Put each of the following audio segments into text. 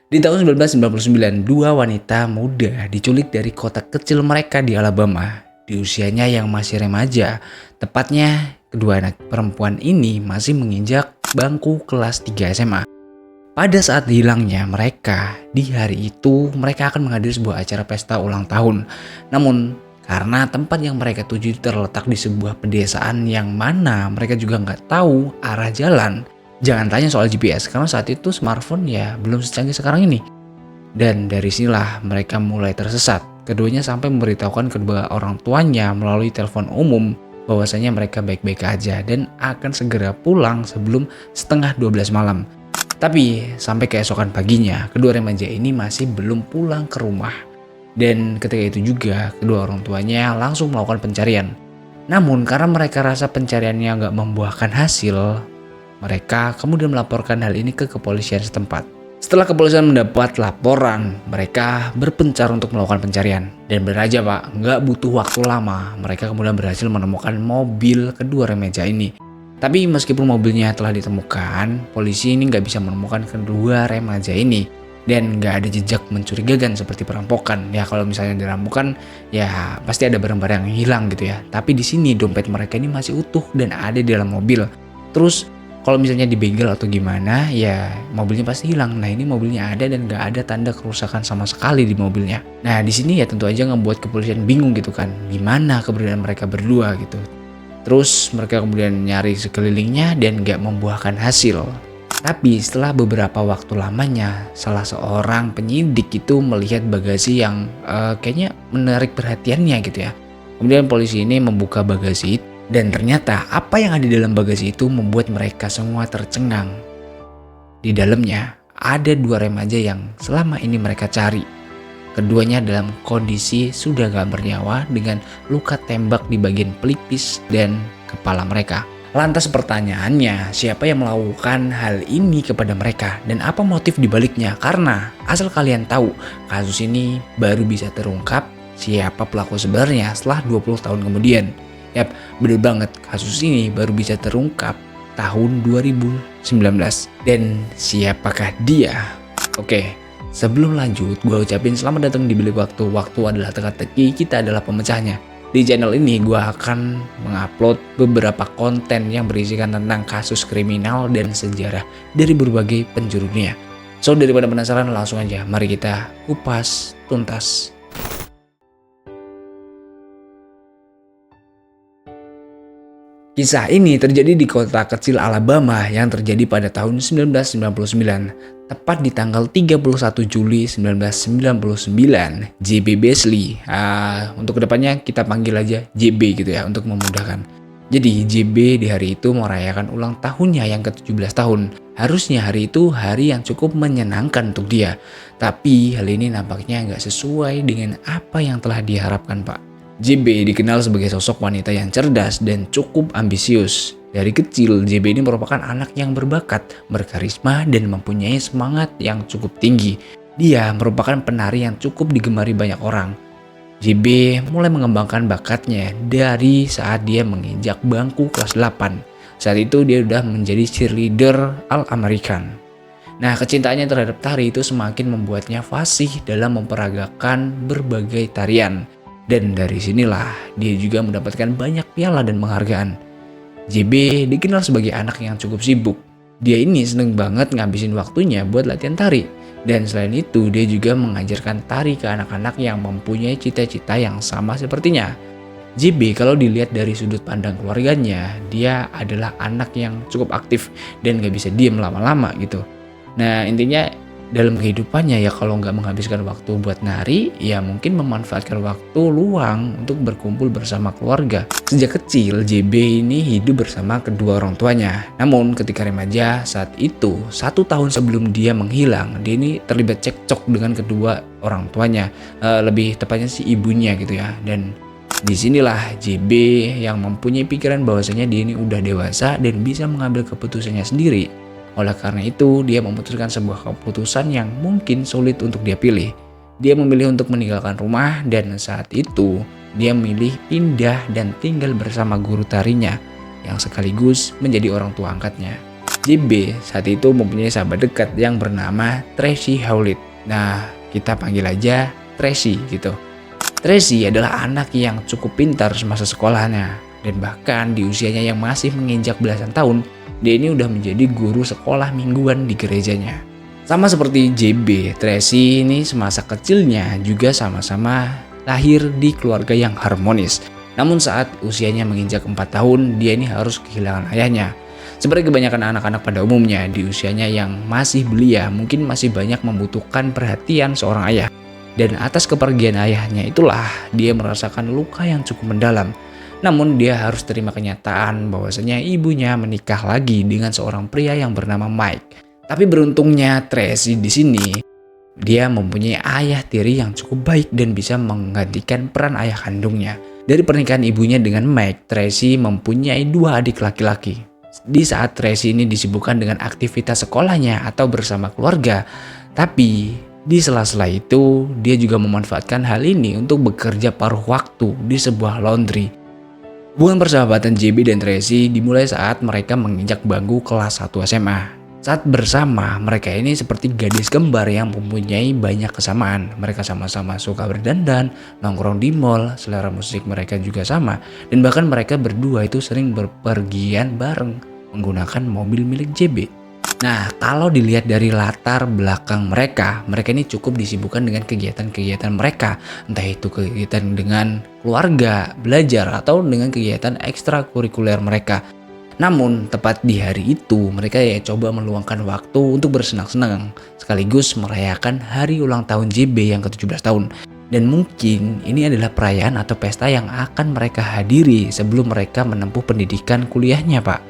Di tahun 1999, dua wanita muda diculik dari kota kecil mereka di Alabama di usianya yang masih remaja. Tepatnya, kedua anak perempuan ini masih menginjak bangku kelas 3 SMA. Pada saat hilangnya mereka, di hari itu mereka akan menghadiri sebuah acara pesta ulang tahun. Namun, karena tempat yang mereka tuju terletak di sebuah pedesaan yang mana mereka juga nggak tahu arah jalan. Jangan tanya soal GPS, karena saat itu smartphone ya belum secanggih sekarang ini. Dan dari sinilah mereka mulai tersesat. Keduanya sampai memberitahukan kedua orang tuanya melalui telepon umum bahwasanya mereka baik-baik aja dan akan segera pulang sebelum setengah 12 malam. Tapi sampai keesokan paginya, kedua remaja ini masih belum pulang ke rumah. Dan ketika itu juga, kedua orang tuanya langsung melakukan pencarian. Namun karena mereka rasa pencariannya nggak membuahkan hasil, mereka kemudian melaporkan hal ini ke kepolisian setempat. Setelah kepolisian mendapat laporan, mereka berpencar untuk melakukan pencarian. Dan benar aja pak, nggak butuh waktu lama, mereka kemudian berhasil menemukan mobil kedua remaja ini. Tapi meskipun mobilnya telah ditemukan, polisi ini nggak bisa menemukan kedua remaja ini. Dan nggak ada jejak mencurigakan seperti perampokan. Ya kalau misalnya dirampokkan, ya pasti ada barang-barang yang hilang gitu ya. Tapi di sini dompet mereka ini masih utuh dan ada di dalam mobil. Terus kalau misalnya dibegel atau gimana, ya mobilnya pasti hilang. Nah ini mobilnya ada dan nggak ada tanda kerusakan sama sekali di mobilnya. Nah di sini ya tentu aja ngebuat kepolisian bingung gitu kan, gimana keberadaan mereka berdua gitu. Terus mereka kemudian nyari sekelilingnya dan nggak membuahkan hasil. Tapi setelah beberapa waktu lamanya, salah seorang penyidik itu melihat bagasi yang kayaknya menarik perhatiannya gitu ya. Kemudian polisi ini membuka bagasi itu. Dan ternyata apa yang ada di dalam bagasi itu membuat mereka semua tercengang. Di dalamnya ada dua remaja yang selama ini mereka cari. Keduanya dalam kondisi sudah gak bernyawa dengan luka tembak di bagian pelipis dan kepala mereka. Lantas pertanyaannya, siapa yang melakukan hal ini kepada mereka dan apa motif dibaliknya? Karena asal kalian tahu, kasus ini baru bisa terungkap siapa pelaku sebenarnya setelah 20 tahun kemudian. Yap, bener banget, kasus ini baru bisa terungkap tahun 2019. Dan siapakah dia? Oke, sebelum lanjut, gue ucapin selamat datang di Bilik Waktu. Waktu adalah teka-teki, kita adalah pemecahnya. Di channel ini gue akan mengupload beberapa konten yang berisikan tentang kasus kriminal dan sejarah dari berbagai penjuru dunia. So, daripada penasaran, langsung aja mari kita kupas tuntas. Kisah ini terjadi di kota kecil Alabama yang terjadi pada tahun 1999, tepat di tanggal 31 Juli 1999. JB Beasley, untuk kedepannya kita panggil aja JB gitu ya untuk memudahkan. Jadi JB di hari itu merayakan ulang tahunnya yang ke-17 tahun. Harusnya hari itu hari yang cukup menyenangkan untuk dia. Tapi hal ini nampaknya nggak sesuai dengan apa yang telah diharapkan Pak. JB dikenal sebagai sosok wanita yang cerdas dan cukup ambisius. Dari kecil, JB ini merupakan anak yang berbakat, berkarisma, dan mempunyai semangat yang cukup tinggi. Dia merupakan penari yang cukup digemari banyak orang. JB mulai mengembangkan bakatnya dari saat dia menginjak bangku kelas 8. Saat itu dia sudah menjadi cheerleader All-American. Nah, kecintaannya terhadap tari itu semakin membuatnya fasih dalam memperagakan berbagai tarian. Dan dari sinilah dia juga mendapatkan banyak piala dan penghargaan. JB dikenal sebagai anak yang cukup sibuk. Dia ini seneng banget ngabisin waktunya buat latihan tari. Dan selain itu dia juga mengajarkan tari ke anak-anak yang mempunyai cita-cita yang sama sepertinya. JB kalau dilihat dari sudut pandang keluarganya, dia adalah anak yang cukup aktif dan gak bisa diem lama-lama gitu. Nah intinya dalam kehidupannya ya kalau nggak menghabiskan waktu buat nari, ya mungkin memanfaatkan waktu luang untuk berkumpul bersama keluarga. Sejak kecil, JB ini hidup bersama kedua orang tuanya. Namun ketika remaja saat itu, 1 tahun sebelum dia menghilang, dia ini terlibat cekcok dengan kedua orang tuanya. Lebih tepatnya si ibunya gitu ya. Dan disinilah JB yang mempunyai pikiran bahwasanya dia ini udah dewasa dan bisa mengambil keputusannya sendiri. Oleh karena itu, dia memutuskan sebuah keputusan yang mungkin sulit untuk dia pilih. Dia memilih untuk meninggalkan rumah dan saat itu dia memilih pindah dan tinggal bersama guru tarinya yang sekaligus menjadi orang tua angkatnya. JB saat itu mempunyai sahabat dekat yang bernama Tracy Howlett. Nah, kita panggil aja Tracy gitu. Tracy adalah anak yang cukup pintar semasa sekolahnya. Dan bahkan di usianya yang masih menginjak belasan tahun, dia ini udah menjadi guru sekolah mingguan di gerejanya. Sama seperti JB, Tracy ini semasa kecilnya juga sama-sama lahir di keluarga yang harmonis. Namun saat usianya menginjak 4 tahun, dia ini harus kehilangan ayahnya. Seperti kebanyakan anak-anak pada umumnya, di usianya yang masih belia, mungkin masih banyak membutuhkan perhatian seorang ayah. Dan atas kepergian ayahnya itulah dia merasakan luka yang cukup mendalam. Namun dia harus terima kenyataan bahwasanya ibunya menikah lagi dengan seorang pria yang bernama Mike. Tapi beruntungnya Tracy di sini, dia mempunyai ayah tiri yang cukup baik dan bisa menggantikan peran ayah kandungnya. Dari pernikahan ibunya dengan Mike, Tracy mempunyai 2 adik laki-laki. Di saat Tracy ini disibukkan dengan aktivitas sekolahnya atau bersama keluarga, tapi di sela-sela itu dia juga memanfaatkan hal ini untuk bekerja paruh waktu di sebuah laundry. Hubungan persahabatan JB dan Tracy dimulai saat mereka menginjak bangku kelas 1 SMA. Saat bersama, mereka ini seperti gadis kembar yang mempunyai banyak kesamaan. Mereka sama-sama suka berdandan, nongkrong di mall, selera musik mereka juga sama. Dan bahkan mereka berdua itu sering berpergian bareng menggunakan mobil milik JB. Nah, kalau dilihat dari latar belakang mereka ini cukup disibukkan dengan kegiatan-kegiatan mereka. Entah itu kegiatan dengan keluarga, belajar, atau dengan kegiatan ekstrakurikuler mereka. Namun tepat di hari itu mereka coba meluangkan waktu untuk bersenang-senang sekaligus merayakan hari ulang tahun JB yang ke-17 tahun. Dan mungkin ini adalah perayaan atau pesta yang akan mereka hadiri sebelum mereka menempuh pendidikan kuliahnya, Pak.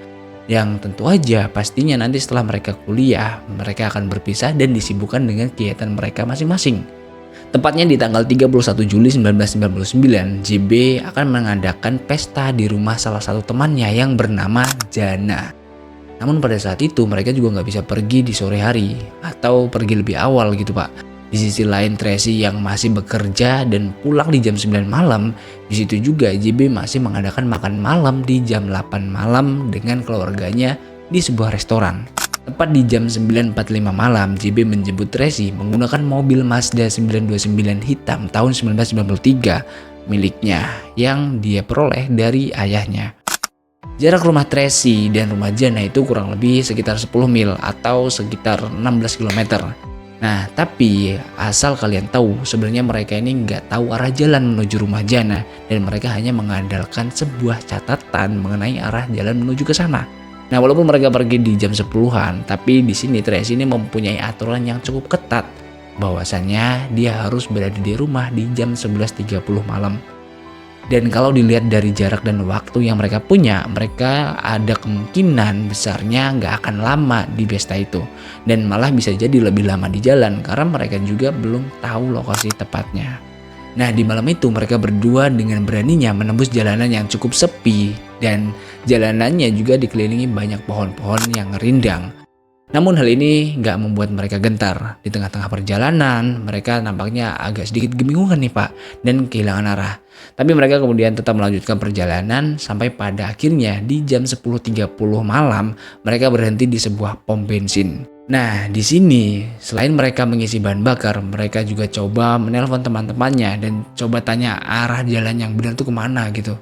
Yang tentu aja pastinya nanti setelah mereka kuliah mereka akan berpisah dan disibukkan dengan kegiatan mereka masing-masing. Tepatnya di tanggal 31 Juli 1999, JB akan mengadakan pesta di rumah salah satu temannya yang bernama Jana. Namun pada saat itu mereka juga nggak bisa pergi di sore hari atau pergi lebih awal gitu, Pak. Di sisi lain Tracy yang masih bekerja dan pulang di jam 9 malam, di situ juga JB masih mengadakan makan malam di jam 8 malam dengan keluarganya di sebuah restoran. Tepat di jam 9.45 malam, JB menjemput Tracy menggunakan mobil Mazda 929 hitam tahun 1993 miliknya yang dia peroleh dari ayahnya. Jarak rumah Tracy dan rumah Jana itu kurang lebih sekitar 10 mil atau sekitar 16 km. Nah, tapi asal kalian tahu, sebenarnya mereka ini nggak tahu arah jalan menuju rumah Jana dan mereka hanya mengandalkan sebuah catatan mengenai arah jalan menuju ke sana. Nah, walaupun mereka pergi di jam 10-an, tapi di sini Tracy ini mempunyai aturan yang cukup ketat bahwasannya dia harus berada di rumah di jam 11.30 malam. Dan kalau dilihat dari jarak dan waktu yang mereka punya, mereka ada kemungkinan besarnya nggak akan lama di pesta itu. Dan malah bisa jadi lebih lama di jalan karena mereka juga belum tahu lokasi tepatnya. Nah, di malam itu mereka berdua dengan beraninya menembus jalanan yang cukup sepi dan jalanannya juga dikelilingi banyak pohon-pohon yang rindang. Namun hal ini nggak membuat mereka gentar. Di tengah-tengah perjalanan, mereka nampaknya agak sedikit kebingungan nih, Pak, dan kehilangan arah. Tapi mereka kemudian tetap melanjutkan perjalanan sampai pada akhirnya di jam 10.30 malam mereka berhenti di sebuah pom bensin. Nah, di sini selain mereka mengisi bahan bakar, mereka juga coba menelpon teman-temannya dan coba tanya arah jalan yang benar tuh kemana gitu.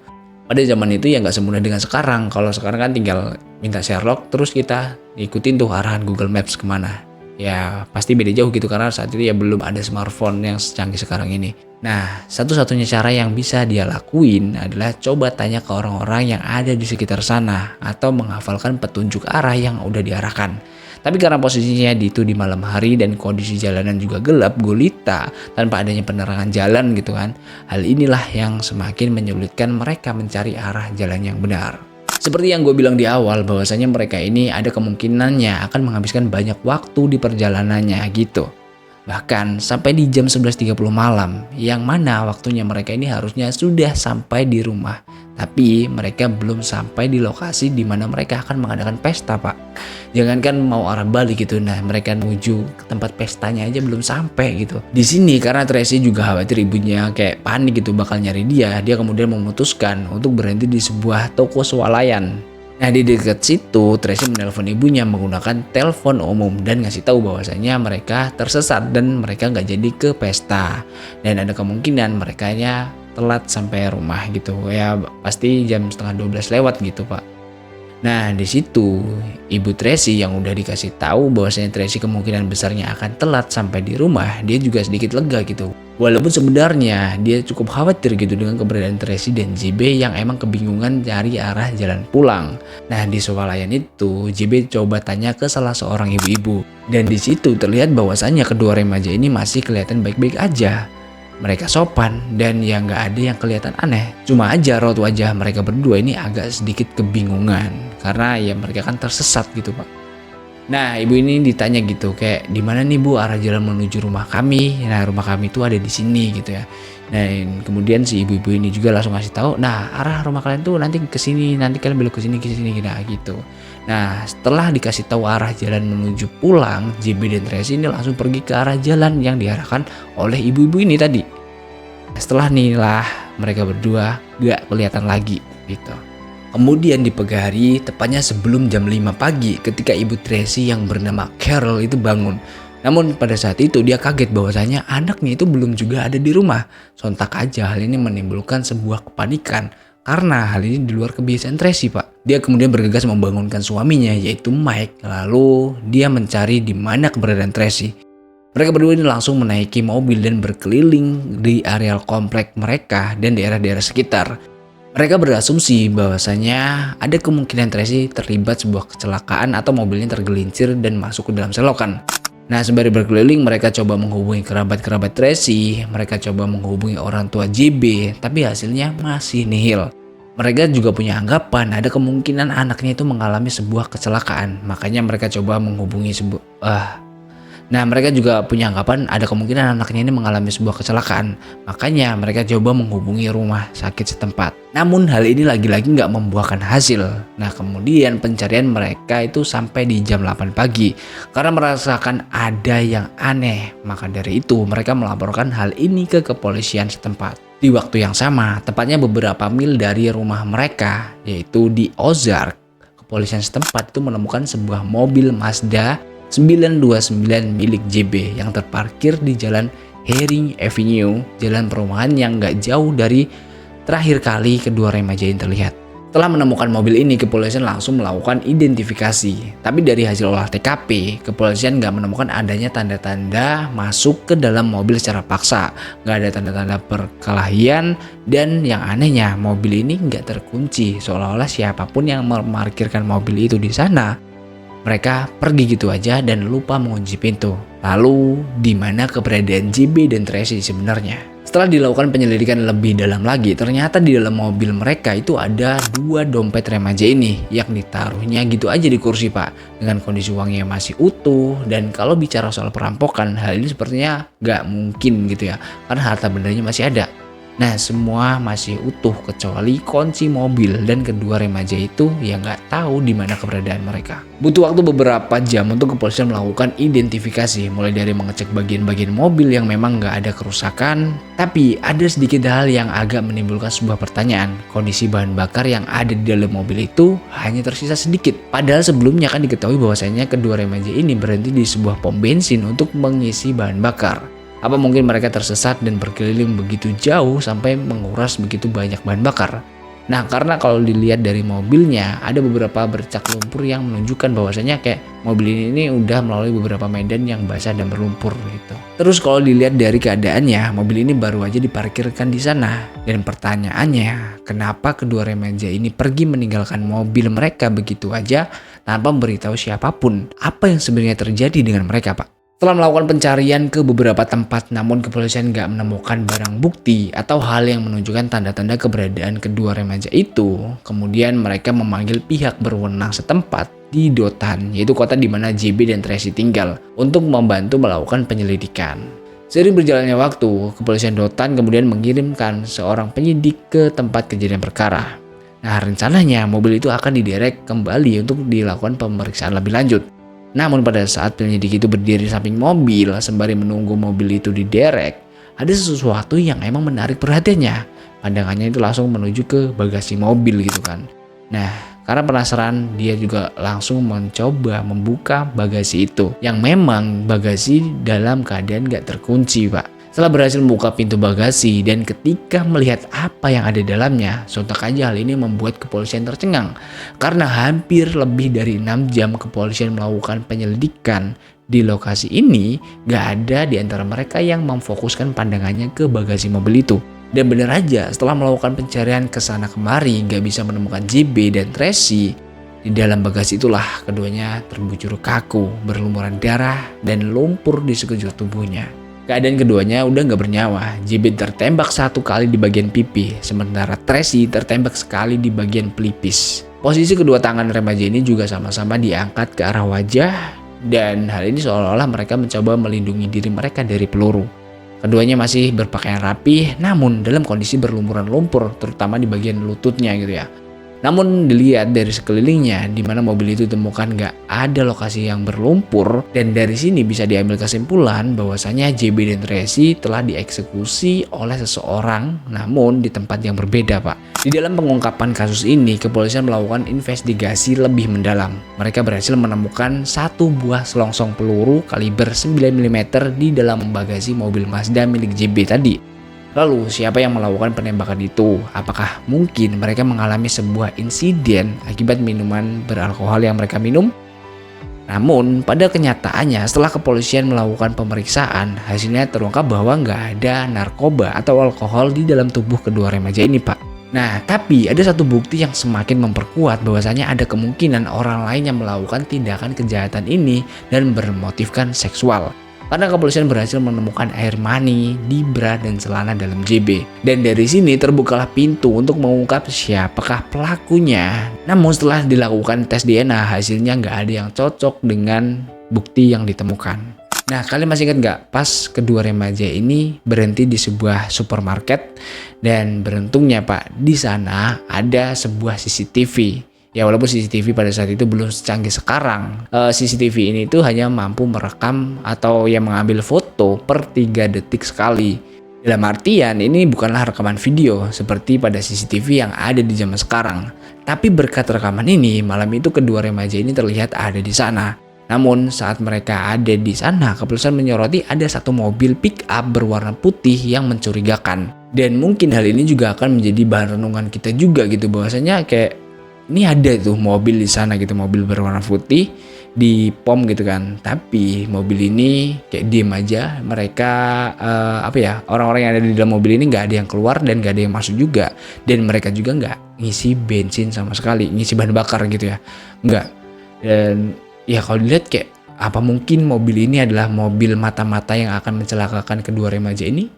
Pada zaman itu ya nggak semudah dengan sekarang. Kalau sekarang kan tinggal minta Sherlock terus kita ikutin tuh arahan Google Maps kemana. Ya pasti beda jauh gitu karena saat itu ya belum ada smartphone yang secanggih sekarang ini. Nah, satu-satunya cara yang bisa dia lakuin adalah coba tanya ke orang-orang yang ada di sekitar sana atau menghafalkan petunjuk arah yang udah diarahkan. Tapi karena posisinya itu di malam hari dan kondisi jalanan juga gelap gulita tanpa adanya penerangan jalan gitu kan. Hal inilah yang semakin menyulitkan mereka mencari arah jalan yang benar. Seperti yang gue bilang di awal bahwasanya mereka ini ada kemungkinannya akan menghabiskan banyak waktu di perjalanannya gitu. Bahkan sampai di jam 11.30 malam yang mana waktunya mereka ini harusnya sudah sampai di rumah. Tapi mereka belum sampai di lokasi di mana mereka akan mengadakan pesta, Pak. Jangankan mau arah balik gitu, nah mereka menuju ke tempat pestanya aja belum sampai gitu. Di sini karena Tracy juga khawatir ibunya kayak panik gitu bakal nyari dia kemudian memutuskan untuk berhenti di sebuah toko swalayan. Nah di dekat situ Tracy menelpon ibunya menggunakan telepon umum dan ngasih tahu bahwasanya mereka tersesat dan mereka nggak jadi ke pesta dan ada kemungkinan mereka telat sampai rumah gitu ya, pasti jam setengah 12 lewat gitu pak. Nah di situ ibu Tracy yang udah dikasih tahu bahwasanya Tracy kemungkinan besarnya akan telat sampai di rumah, dia juga sedikit lega gitu. Walaupun sebenarnya dia cukup khawatir gitu dengan keberadaan Tracy dan JB yang emang kebingungan cari arah jalan pulang. Nah di swalayan itu JB coba tanya ke salah seorang ibu-ibu dan di situ terlihat bahwasannya kedua remaja ini masih kelihatan baik-baik aja. Mereka sopan dan ya nggak ada yang kelihatan aneh. Cuma aja raut wajah mereka berdua ini agak sedikit kebingungan karena ya mereka kan tersesat gitu pak. Nah ibu ini ditanya gitu kayak di mana nih bu arah jalan menuju rumah kami. Nah rumah kami itu ada di sini gitu ya. Dan kemudian si ibu-ibu ini juga langsung ngasih tahu, nah arah rumah kalian tuh nanti ke sini, nanti kalian belok ke sini gitu. Nah setelah dikasih tahu arah jalan menuju pulang, JB dan Tracy ini langsung pergi ke arah jalan yang diarahkan oleh ibu-ibu ini tadi. Setelah inilah mereka berdua gak kelihatan lagi gitu. Kemudian di pagi hari, tepatnya sebelum jam 5 pagi ketika ibu Tracy yang bernama Carol itu bangun. Namun pada saat itu dia kaget bahwasanya anaknya itu belum juga ada di rumah. Sontak aja hal ini menimbulkan sebuah kepanikan karena hal ini di luar kebiasaan Tracy pak. Dia kemudian bergegas membangunkan suaminya yaitu Mike, lalu dia mencari di mana keberadaan Tracy. Mereka berdua ini langsung menaiki mobil dan berkeliling di areal komplek mereka dan daerah-daerah sekitar. Mereka berasumsi bahwasanya ada kemungkinan Tracy terlibat sebuah kecelakaan atau mobilnya tergelincir dan masuk ke dalam selokan. Nah sembari berkeliling mereka coba menghubungi kerabat-kerabat Tracy, mereka coba menghubungi orang tua JB, tapi hasilnya masih nihil. Mereka juga punya anggapan ada kemungkinan anaknya itu mengalami sebuah kecelakaan, makanya mereka coba menghubungi Nah mereka juga punya anggapan ada kemungkinan anaknya ini mengalami sebuah kecelakaan. Makanya mereka coba menghubungi rumah sakit setempat. Namun hal ini lagi-lagi nggak membuahkan hasil. Nah kemudian pencarian mereka itu sampai di jam 8 pagi. Karena merasakan ada yang aneh. Maka dari itu mereka melaporkan hal ini ke kepolisian setempat. Di waktu yang sama, tepatnya beberapa mil dari rumah mereka, yaitu di Ozark, kepolisian setempat itu menemukan sebuah mobil Mazda 929 milik JB yang terparkir di jalan Herring Avenue, jalan perumahan yang gak jauh dari terakhir kali kedua remaja ini terlihat. Setelah menemukan mobil ini, kepolisian langsung melakukan identifikasi. Tapi dari hasil olah TKP, kepolisian gak menemukan adanya tanda-tanda masuk ke dalam mobil secara paksa. Gak ada tanda-tanda perkelahian, dan yang anehnya mobil ini gak terkunci, seolah-olah siapapun yang memarkirkan mobil itu di sana mereka pergi gitu aja dan lupa mengunci pintu. Lalu di mana keberadaan JB dan Tracy sebenarnya? Setelah dilakukan penyelidikan lebih dalam lagi, ternyata di dalam mobil mereka itu ada 2 dompet remaja ini yang ditaruhnya gitu aja di kursi pak, dengan kondisi uangnya masih utuh. Dan kalau bicara soal perampokan, hal ini sepertinya gak mungkin gitu ya, karena harta bendanya masih ada. Nah semua masih utuh kecuali kunci mobil dan kedua remaja itu ya nggak tahu di mana keberadaan mereka. Butuh waktu beberapa jam untuk kepolisian melakukan identifikasi, mulai dari mengecek bagian-bagian mobil yang memang nggak ada kerusakan. Tapi ada sedikit hal yang agak menimbulkan sebuah pertanyaan. Kondisi bahan bakar yang ada di dalam mobil itu hanya tersisa sedikit. Padahal sebelumnya kan diketahui bahwasanya kedua remaja ini berhenti di sebuah pom bensin untuk mengisi bahan bakar. Apa mungkin mereka tersesat dan berkeliling begitu jauh sampai menguras begitu banyak bahan bakar? Nah karena kalau dilihat dari mobilnya ada beberapa bercak lumpur yang menunjukkan bahwasanya kayak mobil ini udah melalui beberapa medan yang basah dan berlumpur gitu. Terus kalau dilihat dari keadaannya, mobil ini baru aja diparkirkan di sana. Dan pertanyaannya, kenapa kedua remaja ini pergi meninggalkan mobil mereka begitu aja tanpa memberitahu siapapun? Apa yang sebenarnya terjadi dengan mereka pak? Setelah melakukan pencarian ke beberapa tempat, namun kepolisian nggak menemukan barang bukti atau hal yang menunjukkan tanda-tanda keberadaan kedua remaja itu. Kemudian mereka memanggil pihak berwenang setempat di Dothan, yaitu kota di mana JB dan Tracy tinggal, untuk membantu melakukan penyelidikan. Seiring berjalannya waktu, kepolisian Dothan kemudian mengirimkan seorang penyidik ke tempat kejadian perkara. Nah, rencananya mobil itu akan diderek kembali untuk dilakukan pemeriksaan lebih lanjut. Namun pada saat penyidik itu berdiri di samping mobil sembari menunggu mobil itu diderek, ada sesuatu yang emang menarik perhatiannya. Pandangannya itu langsung menuju ke bagasi mobil gitu kan. Nah Karena penasaran, dia juga langsung mencoba membuka bagasi itu. Yang memang bagasi dalam keadaan gak terkunci, Pak. Setelah berhasil membuka pintu bagasi dan ketika melihat apa yang ada di dalamnya, sontak aja hal ini membuat kepolisian tercengang. Karena hampir lebih dari 6 jam kepolisian melakukan penyelidikan di lokasi ini, gak ada di antara mereka yang memfokuskan pandangannya ke bagasi mobil itu. Dan benar aja, setelah melakukan pencarian ke sana kemari, gak bisa menemukan JB dan Tracy. Di dalam bagasi itulah keduanya terbujur kaku, berlumuran darah dan lumpur di sekujur tubuhnya. Keadaan keduanya udah gak bernyawa. JB tertembak 1 kali di bagian pipi, sementara Tracy tertembak sekali di bagian pelipis. Posisi kedua tangan remaja ini juga sama-sama diangkat ke arah wajah, dan hal ini seolah-olah mereka mencoba melindungi diri mereka dari peluru. Keduanya masih berpakaian rapi, namun dalam kondisi berlumuran lumpur, terutama di bagian lututnya gitu ya. Namun dilihat dari sekelilingnya, di mana mobil itu ditemukan gak ada lokasi yang berlumpur, dan dari sini bisa diambil kesimpulan bahwasanya JB dan Tracy telah dieksekusi oleh seseorang, namun di tempat yang berbeda, Pak. Di dalam pengungkapan kasus ini, kepolisian melakukan investigasi lebih mendalam. Mereka berhasil menemukan 1 buah selongsong peluru kaliber 9 mm di dalam bagasi mobil Mazda milik JB tadi. Lalu, siapa yang melakukan penembakan itu? Apakah mungkin mereka mengalami sebuah insiden akibat minuman beralkohol yang mereka minum? Namun, pada kenyataannya setelah kepolisian melakukan pemeriksaan, hasilnya terungkap bahwa nggak ada narkoba atau alkohol di dalam tubuh kedua remaja ini, Pak. Nah, tapi ada satu bukti yang semakin memperkuat bahwasanya ada kemungkinan orang lain yang melakukan tindakan kejahatan ini dan bermotifkan seksual. Karena kepolisian berhasil menemukan air mani di bra dan celana dalam JB. Dan dari sini terbukalah pintu untuk mengungkap siapakah pelakunya. Namun setelah dilakukan tes DNA, hasilnya nggak ada yang cocok dengan bukti yang ditemukan. Nah, kalian masih ingat nggak pas kedua remaja ini berhenti di sebuah supermarket, dan beruntungnya Pak, di sana ada sebuah CCTV. Ya, walaupun CCTV pada saat itu belum secanggih sekarang, CCTV ini tuh hanya mampu merekam atau yang mengambil foto per 3 detik sekali. Dalam artian ini bukanlah rekaman video seperti pada CCTV yang ada di zaman sekarang. Tapi berkat rekaman ini, malam itu kedua remaja ini terlihat ada di sana. Namun saat mereka ada di sana, kepolisian menyoroti ada satu mobil pick up berwarna putih yang mencurigakan. Dan mungkin hal ini juga akan menjadi bahan renungan kita juga gitu, bahwasanya kayak ini ada tuh mobil di sana gitu, mobil berwarna putih di pom gitu kan. Tapi mobil ini kayak diem aja. Mereka orang-orang yang ada di dalam mobil ini nggak ada yang keluar dan nggak ada yang masuk juga. Dan mereka juga nggak ngisi bensin sama sekali, ngisi bahan bakar gitu ya, nggak. Dan ya kalau dilihat kayak apa mungkin mobil ini adalah mobil mata-mata yang akan mencelakakan kedua remaja ini?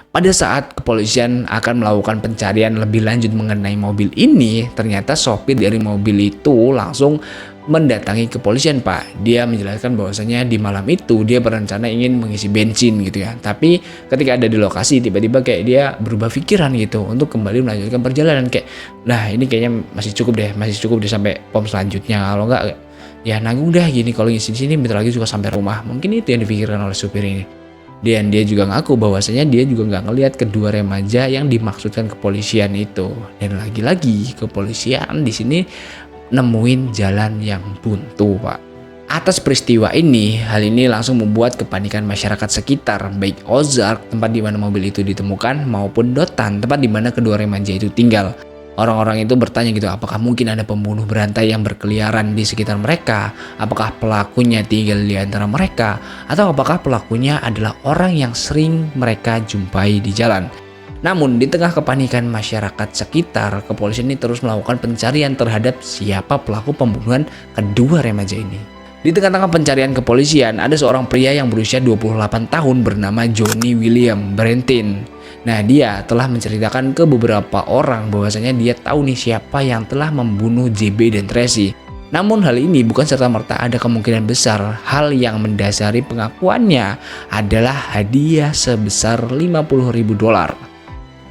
Pada saat kepolisian akan melakukan pencarian lebih lanjut mengenai mobil ini, ternyata sopir dari mobil itu langsung mendatangi kepolisian, Pak. Dia menjelaskan bahwasanya di malam itu dia berencana ingin mengisi bensin gitu ya. Tapi ketika ada di lokasi, tiba-tiba kayak dia berubah pikiran gitu untuk kembali melanjutkan perjalanan. Kayak, nah ini kayaknya masih cukup deh sampai pom selanjutnya. Kalau enggak, ya nanggung dah gini, kalau ngisi di sini bentar lagi juga sampai rumah. Mungkin itu yang dipikirkan oleh supir ini. Dan dia juga ngaku bahwasanya dia juga nggak ngelihat kedua remaja yang dimaksudkan kepolisian itu. Dan lagi-lagi kepolisian di sini nemuin jalan yang buntu, Pak. Atas peristiwa ini, hal ini langsung membuat kepanikan masyarakat sekitar, baik Ozark, tempat di mana mobil itu ditemukan, maupun Dothan, tempat di mana kedua remaja itu tinggal. Orang-orang itu bertanya gitu, apakah mungkin ada pembunuh berantai yang berkeliaran di sekitar mereka? Apakah pelakunya tinggal di antara mereka? Atau apakah pelakunya adalah orang yang sering mereka jumpai di jalan? Namun di tengah kepanikan masyarakat sekitar, kepolisian ini terus melakukan pencarian terhadap siapa pelaku pembunuhan kedua remaja ini. Di tengah-tengah pencarian kepolisian, ada seorang pria yang berusia 28 tahun bernama Johnny William Brentin. Nah, dia telah menceritakan ke beberapa orang bahwasanya dia tahu nih siapa yang telah membunuh JB dan Tracy. Namun hal ini bukan serta-merta ada kemungkinan besar. Hal yang mendasari pengakuannya adalah hadiah sebesar $50.000.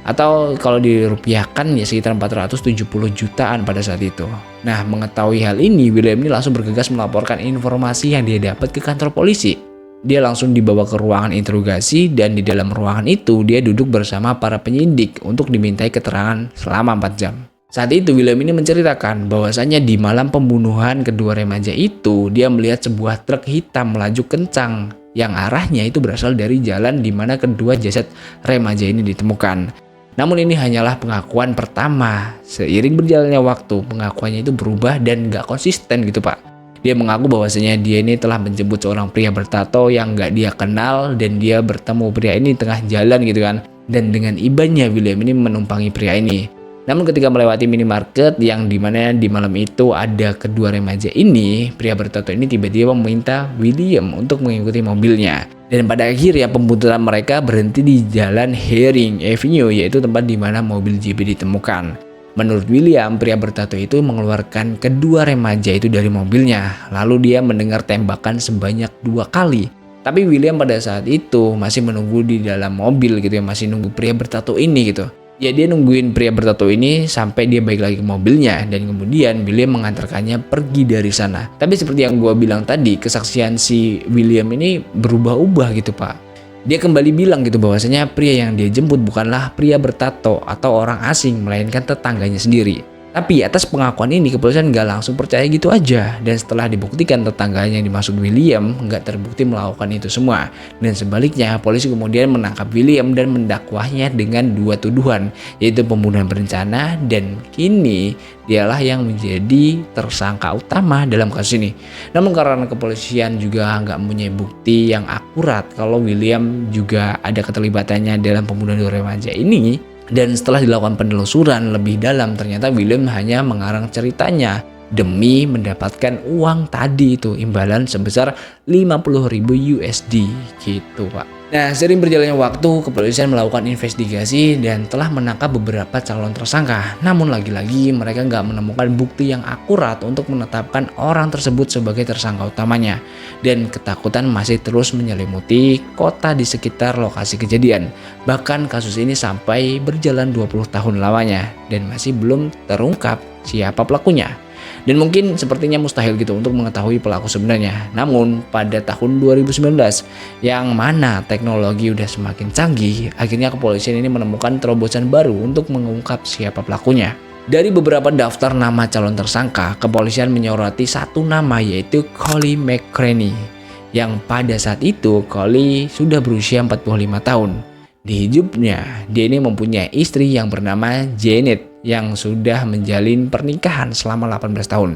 Atau kalau dirupiahkan ya sekitar 470 jutaan pada saat itu. Nah, mengetahui hal ini, William ini langsung bergegas melaporkan informasi yang dia dapat ke kantor polisi. Dia langsung dibawa ke ruangan interogasi, dan di dalam ruangan itu dia duduk bersama para penyidik untuk dimintai keterangan selama 4 jam. Saat itu William ini menceritakan bahwasanya di malam pembunuhan kedua remaja itu dia melihat sebuah truk hitam melaju kencang yang arahnya itu berasal dari jalan di mana kedua jasad remaja ini ditemukan. Namun ini hanyalah pengakuan pertama. Seiring berjalannya waktu, pengakuannya itu berubah dan gak konsisten gitu Pak. Dia mengaku bahwasanya dia ini telah menjemput seorang pria bertato yang gak dia kenal dan dia bertemu pria ini di tengah jalan gitu kan. Dan dengan ibanya William ini menumpangi pria ini. Namun ketika melewati minimarket yang dimana di malam itu ada kedua remaja ini, pria bertato ini tiba-tiba meminta William untuk mengikuti mobilnya. Dan pada akhirnya pembuntutan mereka berhenti di jalan Herring Avenue, yaitu tempat di mana mobil JB ditemukan. Menurut William, pria bertato itu mengeluarkan kedua remaja itu dari mobilnya. Lalu dia mendengar tembakan sebanyak 2 kali. Tapi William pada saat itu masih menunggu di dalam mobil gitu ya, masih nunggu pria bertato ini gitu. Ya dia nungguin pria bertato ini sampai dia balik lagi ke mobilnya dan kemudian William mengantarkannya pergi dari sana. Tapi seperti yang gue bilang tadi, kesaksian si William ini berubah-ubah gitu Pak. Dia kembali bilang gitu bahwasanya pria yang dia jemput bukanlah pria bertato atau orang asing, melainkan tetangganya sendiri. Tapi atas pengakuan ini kepolisian nggak langsung percaya gitu aja. Dan setelah dibuktikan tetangganya yang dimaksud William nggak terbukti melakukan itu semua. Dan sebaliknya polisi kemudian menangkap William dan mendakwahnya dengan 2 tuduhan, yaitu pembunuhan berencana dan kini dialah yang menjadi tersangka utama dalam kasus ini. Namun karena kepolisian juga nggak mempunyai bukti yang akurat kalau William juga ada keterlibatannya dalam pembunuhan 2 remaja ini, dan setelah dilakukan penelusuran lebih dalam, ternyata William hanya mengarang ceritanya demi mendapatkan uang tadi itu, imbalan sebesar 50.000 USD gitu Pak. Nah, sering berjalannya waktu, kepolisian melakukan investigasi dan telah menangkap beberapa calon tersangka. Namun lagi-lagi mereka nggak menemukan bukti yang akurat untuk menetapkan orang tersebut sebagai tersangka utamanya. Dan ketakutan masih terus menyelimuti kota di sekitar lokasi kejadian. Bahkan kasus ini sampai berjalan 20 tahun lamanya dan masih belum terungkap siapa pelakunya. Dan mungkin sepertinya mustahil gitu untuk mengetahui pelaku sebenarnya. Namun pada tahun 2019 yang mana teknologi udah semakin canggih, akhirnya kepolisian ini menemukan terobosan baru untuk mengungkap siapa pelakunya. Dari beberapa daftar nama calon tersangka, kepolisian menyoroti satu nama yaitu Collie McCraney. Yang pada saat itu Collie sudah berusia 45 tahun. Di hidupnya, dia ini mempunyai istri yang bernama Janet yang sudah menjalin pernikahan selama 18 tahun.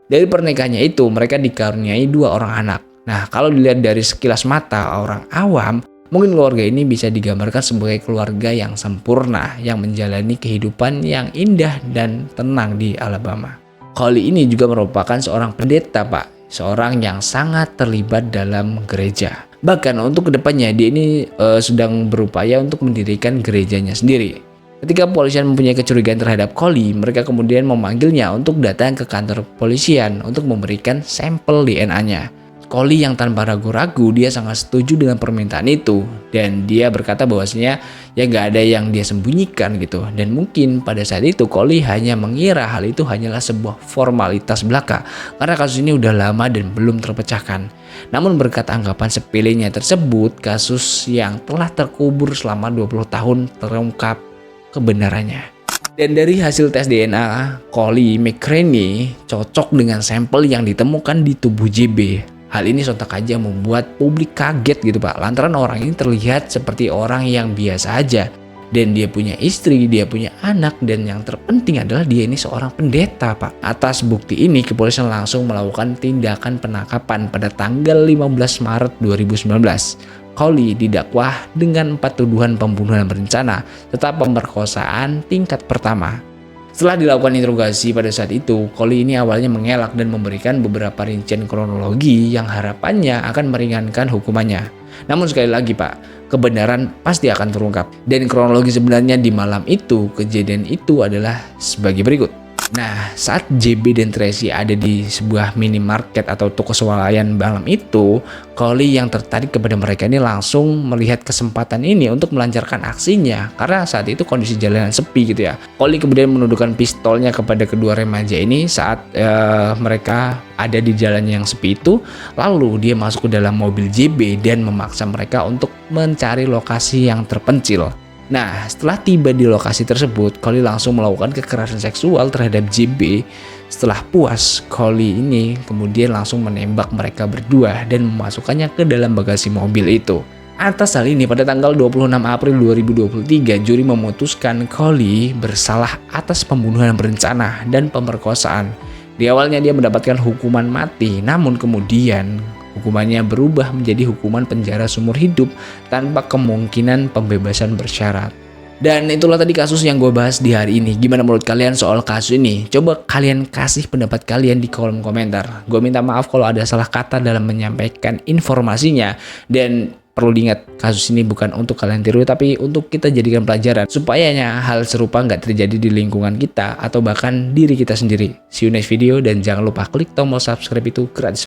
Dari pernikahannya itu, mereka dikaruniai 2 orang anak. Nah, kalau dilihat dari sekilas mata orang awam, mungkin keluarga ini bisa digambarkan sebagai keluarga yang sempurna, yang menjalani kehidupan yang indah dan tenang di Alabama. Collie ini juga merupakan seorang pendeta, Pak. Seorang yang sangat terlibat dalam gereja. Bahkan untuk kedepannya dia ini sedang berupaya untuk mendirikan gerejanya sendiri. Ketika polisian mempunyai kecurigaan terhadap Collie, mereka kemudian memanggilnya untuk datang ke kantor polisian untuk memberikan sampel DNA-nya. Collie yang tanpa ragu-ragu dia sangat setuju dengan permintaan itu dan dia berkata bahwasanya ya gak ada yang dia sembunyikan gitu. Dan mungkin pada saat itu Collie hanya mengira hal itu hanyalah sebuah formalitas belaka karena kasus ini udah lama dan belum terpecahkan. Namun berkat anggapan sepelenya tersebut, kasus yang telah terkubur selama 20 tahun terungkap kebenarannya. Dan dari hasil tes DNA, Collie McCraney cocok dengan sampel yang ditemukan di tubuh JB. Hal ini sontak aja membuat publik kaget gitu Pak, lantaran orang ini terlihat seperti orang yang biasa aja. Dan dia punya istri, dia punya anak, dan yang terpenting adalah dia ini seorang pendeta Pak. Atas bukti ini, kepolisian langsung melakukan tindakan penangkapan pada tanggal 15 Maret 2019. Collie didakwa dengan 4 tuduhan pembunuhan berencana serta pemerkosaan tingkat pertama. Setelah dilakukan interogasi pada saat itu, Collie ini awalnya mengelak dan memberikan beberapa rincian kronologi yang harapannya akan meringankan hukumannya. Namun sekali lagi Pak, kebenaran pasti akan terungkap. Dan kronologi sebenarnya di malam itu, kejadian itu adalah sebagai berikut. Nah, saat JB dan Tracy ada di sebuah minimarket atau toko swalayan malam itu, Collie yang tertarik kepada mereka ini langsung melihat kesempatan ini untuk melancarkan aksinya karena saat itu kondisi jalanan sepi gitu ya. Collie kemudian menundukkan pistolnya kepada kedua remaja ini saat mereka ada di jalan yang sepi itu. Lalu dia masuk ke dalam mobil JB dan memaksa mereka untuk mencari lokasi yang terpencil. Nah, setelah tiba di lokasi tersebut, Collie langsung melakukan kekerasan seksual terhadap JB. Setelah puas, Collie ini kemudian langsung menembak mereka berdua dan memasukkannya ke dalam bagasi mobil itu. Atas hal ini, pada tanggal 26 April 2023, juri memutuskan Collie bersalah atas pembunuhan berencana dan pemerkosaan. Di awalnya dia mendapatkan hukuman mati, namun kemudian hukumannya berubah menjadi hukuman penjara seumur hidup tanpa kemungkinan pembebasan bersyarat. Dan itulah tadi kasus yang gue bahas di hari ini. Gimana menurut kalian soal kasus ini? Coba kalian kasih pendapat kalian di kolom komentar. Gue minta maaf kalau ada salah kata dalam menyampaikan informasinya. Dan perlu diingat, kasus ini bukan untuk kalian tiru, tapi untuk kita jadikan pelajaran. Supaya hal serupa nggak terjadi di lingkungan kita atau bahkan diri kita sendiri. See you next video, dan jangan lupa klik tombol subscribe, itu gratis.